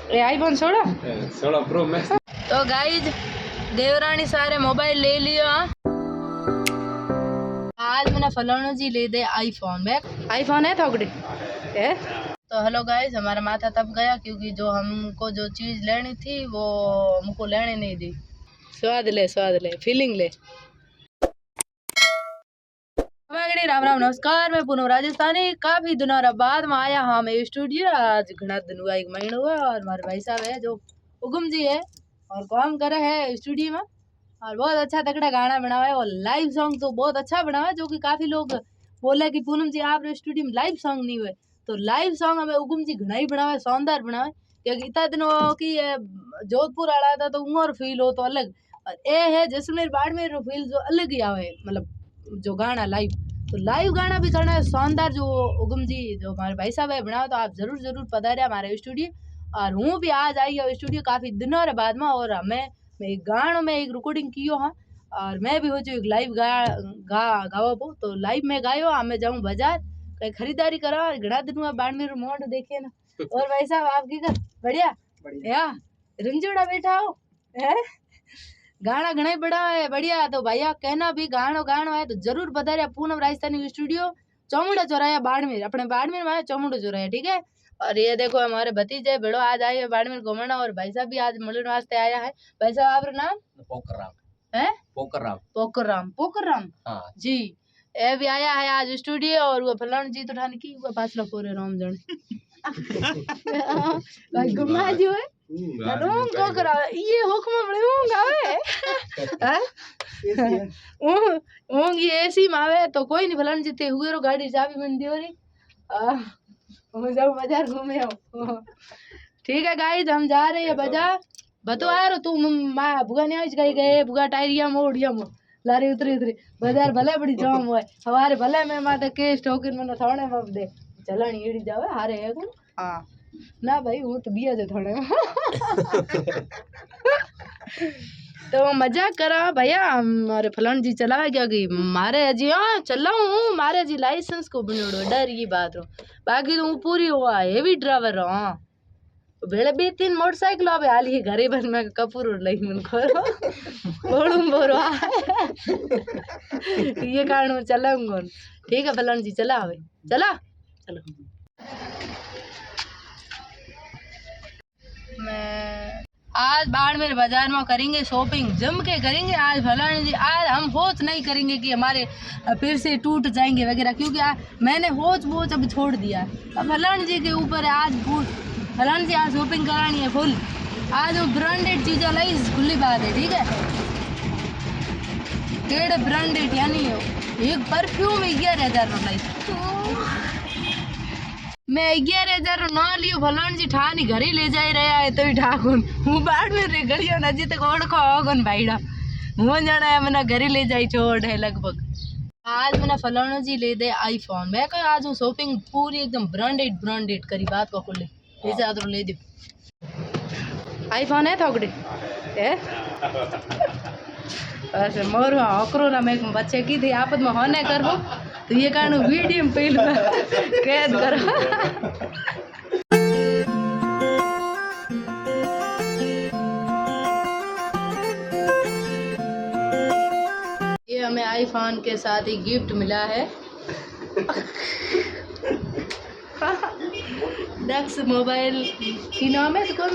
ये iPhone 16 pro max. तो guys देवरानी सारे मोबाइल ले लिया। आज मैंने फलाना जी ले दे आईफोन में। आईफोन है थोकड़े है। तो हेलो गाइज, हमारा माथा तब गया क्योंकि जो हमको जो चीज़ लेनी थी वो हमको लेने नहीं दी। स्वाद ले फीलिंग ले। राम राम नमस्कार, मैं पूनम राजस्थानी। काफी दिनों बाद में आया हाँ मैं स्टूडियो। आज घना दिन हुआ, 1 महीना हुआ। और हमारे भाई साहब है जो उगम जी है और काम करे है स्टूडियो में। और बहुत अच्छा तगड़ा गाना बनावा है और लाइव सॉन्ग तो बहुत अच्छा बनावा है। जो कि काफी लोग बोले कि पूनम जी आप स्टूडियो में लाइव सॉन्ग नहीं हुए, तो लाइव सॉन्ग हमें उगम जी घना ही बनावा है, शानदार बनावा है। क्योंकि इतना दिनों की जोधपुर आड़ा था तो उमर फील हो तो अलग, और ये है जैसलमेर बाड़मेर फील जो अलग ही आवे। मतलब जो गाना लाइव, तो लाइव गाना भी करना है शानदार। जो उगम जी जो हमारे भाई साहब है बनाओ, तो आप जरूर पधारे हमारे स्टूडियो। और हूँ भी आज आई हूँ स्टूडियो काफी दिनों के बाद में। और मैं एक गानों में एक रिकॉर्डिंग की हाँ, और मैं भी हो जो एक लाइव गावा पो। तो लाइव में गायो। हमें जाऊँ बाजार कहीं खरीदारी करा। घड़ा दिन हुआ बाड़मेर मोड़ देखे ना। और भाई साहब आपकी कर बढ़िया या रंजोड़ा बैठा हो है। गाना घना ही बड़ा है बढ़िया। तो भैया कहना भी गानो है तो जरूर पधारे पूनम राजस्थानी स्टूडियो, चौमुंडा चौराया बाड़मेर। अपने बाड़मेर में चौमुंडा चौराया, ठीक है। और ये देखो हमारे भतीजे बेड़ो आज आए बाड़मेर घूमना। और भाई साहब भी आज मिलने वास्ते आया है। भाई साहब आपका नाम? पोकरराम है। पोकरराम हाँ जी। ये भी आया है आज स्टूडियो। और वो फलान जी तो ठान की वो पासला पूरे राम जन भाई घुमा जो है रूम को करा ये हुक्म बड़े होंगे हैं होंगी ऐसी मावे। तो कोई नहीं फलान जीते हुए रो गाड़ी चाबी मन दियो रे हम जाओ बाजार घूमे आओ। ठीक है गाइस, हम जा रहे हैं बाजार। बतो आ रो तू मां बुगा नहीं आज गए बुगा टायरिया मोड़िया मो लारी उतरी बाजार भले बड़ी जाम हुए हमारे भले में माता केस ठोकर मन थाने में दे चलनी एड़ी जावे हारे है को हां ना भाई वो तो बिया जो थोड़े तो मजाक करा भैया। हमारे फलान जी चला गया कि मारे जी हाँ चलाऊं मारे जी लाइसेंस को बनोड़ो डर की बात हो। बाकी तो पूरी हुआ हेवी ड्राइवर रहो हाँ बेड़े 2-3 मोटरसाइकिल अब हाल ही घरे बन में कपूर लई मन करो बोलूं बोरो ये कारण चलाऊंगा। ठीक है फलान जी चला आवे चला चलो। मैं आज बाड़मेर बाजार में करेंगे शॉपिंग जम के करेंगे। आज फलाने जी आज हम होच नहीं करेंगे कि हमारे फिर से टूट जाएंगे वगैरह, क्योंकि मैंने होच बोच अब छोड़ दिया। अब फलाने जी के ऊपर आज फलाने जी आज शॉपिंग करानी है फुल। आज वो ब्रांडेड चीज़ें लाई खुली बात है, ठीक है। केड़े ब्रांडेड यानी एक परफ्यूम 11,000 लाई मैं 11,000 ना लियो फलान जी ठानी घर ही ले जाई रहा है तो ठाकुन हूँ बाढ़ में रे गलियो नजी तक ओढ़को होगन भाईड़ा हूँ जाना है मैंने घर ही ले जाई छोड़ है लगभग। आज मैंने फलाना जी ले दे आईफोन। मैं कहा आज शॉपिंग पूरी एकदम ब्रांडेड करी बात को खुले जैसे आदर ले दे आईफोन है थोकड़े है ऐसे मोर हकरो ना मैं बच्चे की थी आपद में होने करबो तो ये कारण वीडियो में पहले कैद करो। ये हमें आईफोन के साथ ही गिफ्ट मिला है दक्ष मोबाइल की नाम है कौन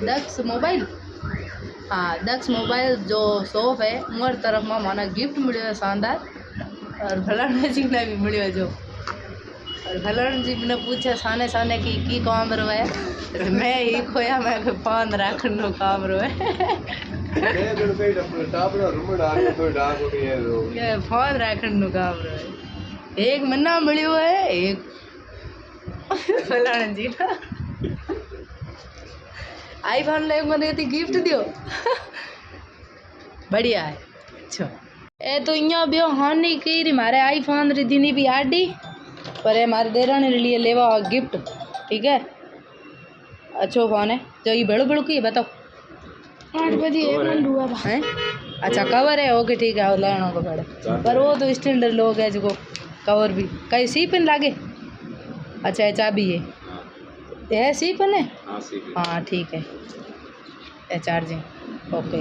दक्ष मोबाइल हाँ दक्ष मोबाइल जो शॉप है उमर तरफ में माना गिफ्ट मिले है शानदार। और फलाना जी ने भी मिले जो और फलाना जी ने पूछा साने की काम रो है मैं ही खोया मैं फोन रखन नो काम रो है फोन रखन नो काम रो है। एक मन्ना मिलियो है एक फलाना जी ना आईफोन ले मैंने गिफ्ट दियो बढ़िया है। अच्छा ए तो यहाँ भी हानि की रही मारे आईफोन री दिनी भी आडी पर ये हमारे देरानी रे लिए लेवा गिफ्ट, ठीक है। अच्छो फोन है जो ये बड़ो की बताओ 8 बजे है। अच्छा कवर है ओके ठीक है लेना को पड़े पर वो तो स्टैंडर्ड लोग है जो कवर भी कहीं सी पिन लागे। अच्छा ये चाबी है सी पिन है हाँ ठीक है, चार्जिंग ओके।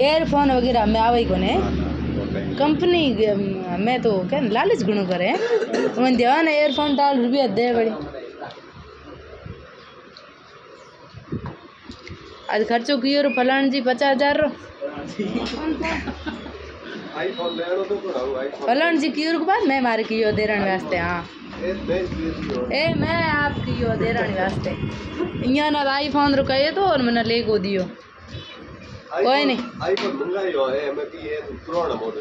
एयरफोन वगैरह में आवे को ने कंपनी में तो क्या लालच गुणों करे मन ध्यान एयरफोन डाल रुपया दे बड़ी आज खर्चो कियो रो फलान जी 50,000 रो फलान जी कियो रो बाद मैं मारे कियो देरण वास्ते। हाँ ए मैं आप कियो देरण वास्ते इया ना आईफोन रो कहे तो और मैंने ले को दियो कोई नहीं आईफोन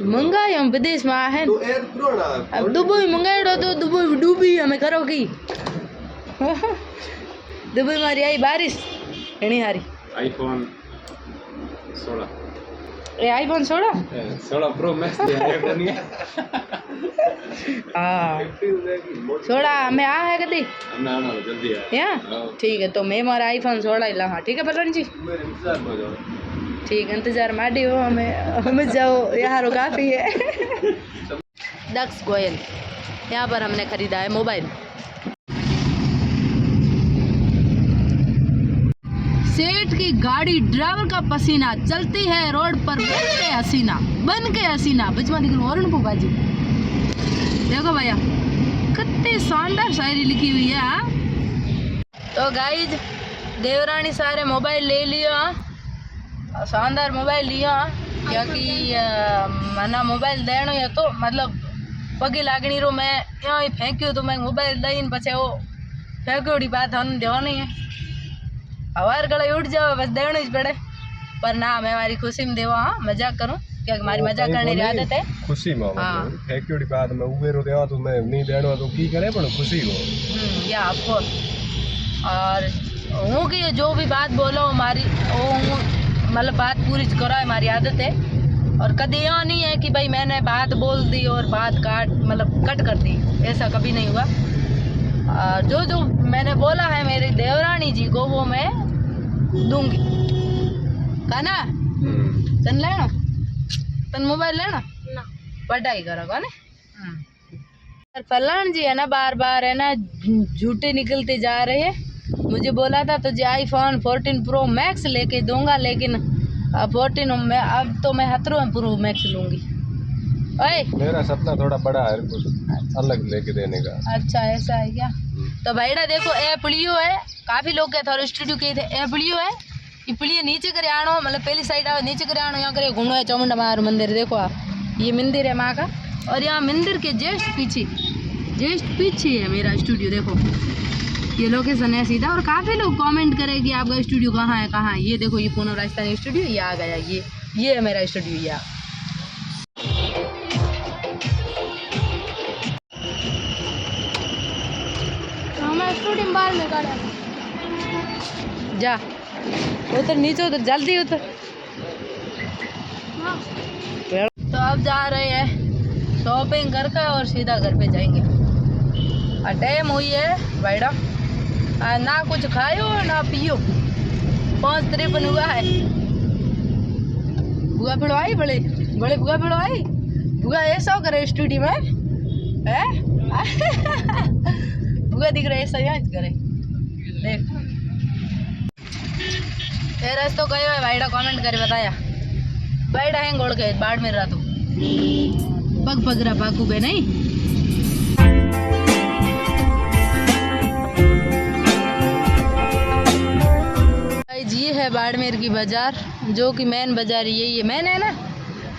मंगाई हम विदेश में है अब दुबई मंगाई तो दुबई डूबी हमें करो की दुबई मारी आई बारिश एनी हारी आईफोन 16 ए आईफोन 16 प्रो मैक्स हाँ 16 में आ है कदी आना जल्दी या ठीक है तो मैं मारा आईफोन 16 ही ला। हाँ ठीक है पलन जी ठीक इंतजार माडी हो हमें जाओ यार काफ़ी है। दक्ष गोयल यहाँ पर हमने खरीदा है मोबाइल। सेठ की गाड़ी ड्राइवर का पसीना चलती है रोड पर बन के हसीना बचमा दिख और बाजी देखो भैया कितनी शानदार शायरी लिखी हुई है। हाँ तो गाइज देवरानी सारे मोबाइल ले लिया शानदार मोबाइल लिया क्योंकि मना मोबाइल देनो है तो मतलब पगी लागनी रो मैं यहाँ ही फेंक्यो तो मैं मोबाइल दईन पछे वो फेंक्योड़ी बात हम देवानी है हवार गले उठ जाओ बस देना ही पड़े पर ना मैं हमारी खुशी में देवा। हाँ मजाक करूँ क्योंकि हमारी मजाक करने की आदत है खुशी में। हाँ फेंक्योड़ी बात में उबेरो देवा तो मैं नहीं देनो तो की करे पर खुशी हो या आपको और हूँ कि जो भी बात बोलो हमारी वो मतलब बात पूरी करो हमारी आदत है और कभी यहाँ नहीं है कि भाई मैंने बात बोल दी और बात कट कर दी ऐसा कभी नहीं हुआ। जो मैंने बोला है मेरी देवरानी जी को वो मैं दूंगी कहना तन लेना तन मोबाइल लेना ना पढ़ाई करोगा ना फलान जी है ना बार बार है ना झूठे निकलते जा रहे हैं। मुझे बोला था तुझे आईफोन 14 प्रो मैक्स लेके दूंगा लेकिन 14 में अब तो मैं 17 प्रो मैक्स लूंगी। ओए मेरा सपना थोड़ा बड़ा है कुछ अलग लेके देने का। अच्छा ऐसा है क्या? तो भाईड़ा देखो ए पुलियो है काफी लोग कहते और स्टूडियो के थे ए पुलियो है ये पुलियो नीचे करे आनो मतलब पहली साइड आओ नीचे करे आनो यहाँ करे घूमो है चामुंडा मार मंदिर देखो आप ये मंदिर है माँ का और यहाँ मंदिर के जस्ट पीछे है मेरा स्टूडियो। देखो ये लोकेशन है सीधा और काफी लोग कमेंट करे कि आपका स्टूडियो कहाँ है ये देखो ये पूनम राजस्थानी स्टूडियो ये आ गया ये है मेरा स्टूडियो ये जा उधर नीचे उधर जल्दी उधर। तो अब जा रहे हैं शॉपिंग करके और सीधा घर पे जाएंगे। टाइम हुई है भाईड़ा ना कुछ खायो ना पियो 5:53 हुआ है। बुआ पिड़ो आई बड़े बुआ पिड़ो आई बुआ ऐसा करे स्टूडियो में है बुआ दिख रहा है ऐसा यहाँ करे देख तेरा तो गयो है भाईड़ा कमेंट करे बताया भाईड़ा है गोड़ के बाढ़ में रहा तो पग पगरा पाकू बे नहीं। ये है बाड़मेर की बाज़ार जो कि मेन बाज़ार यही है मेन है ना।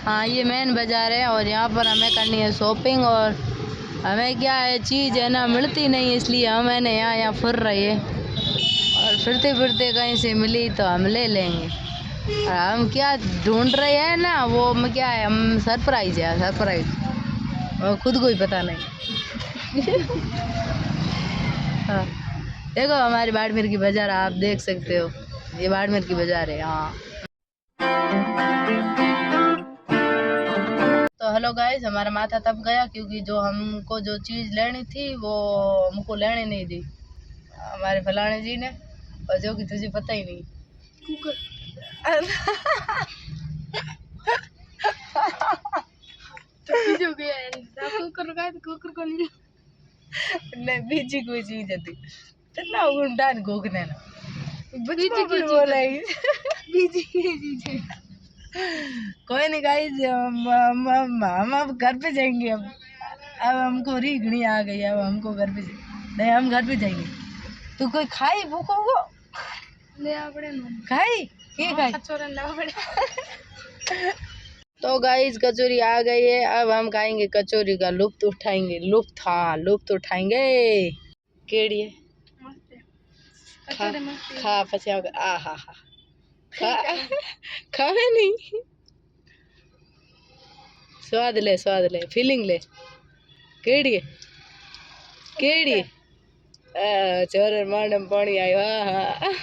हाँ ये मेन बाज़ार है और यहाँ पर हमें करनी है शॉपिंग और हमें क्या है चीज़ है ना मिलती नहीं इसलिए हम है ना यहाँ फिर रहे हैं और फिरते फिरते कहीं से मिली तो हम ले लेंगे। और हम क्या ढूंढ रहे हैं ना वो में क्या है हम सरप्राइज है सरप्राइज और खुद को ही पता नहीं हाँ देखो हमारी बाड़मेर की बाज़ार आप देख सकते हो ये बाड़मेर की बाज़ार है। हाँ तो हेलो गाइस हमारा माथा तब गया क्योंकि जो हमको जो चीज़ लेनी थी वो हमको लेने नहीं दी हमारे फलाने जी ने और जो कि तुझे पता ही नहीं कुकर को नहीं बीजी कोई चीज थी कितना उल्टा घोकने ना बचपन बोल रही बीजी कोई नहीं गाइस, हम अब घर पे जाएंगे। अब हमको रीघनी आ गई, अब हमको घर पे नहीं, हम घर पे जाएंगे। तू कोई खाई भूखो को ले आपड़े खाई के खाई कचौरी लाओ पड़े। तो गाइस कचौरी आ गई है, अब हम खाएंगे कचौरी का लुत्फ उठाएंगे। लुत्फ उठाएंगे। केड़ी है खा पछे आ हा हा खावे नहीं, स्वाद ले फीलिंग ले। केड़ी है केड़ी है? चोर मारने पानी आयो। हाँ हाँ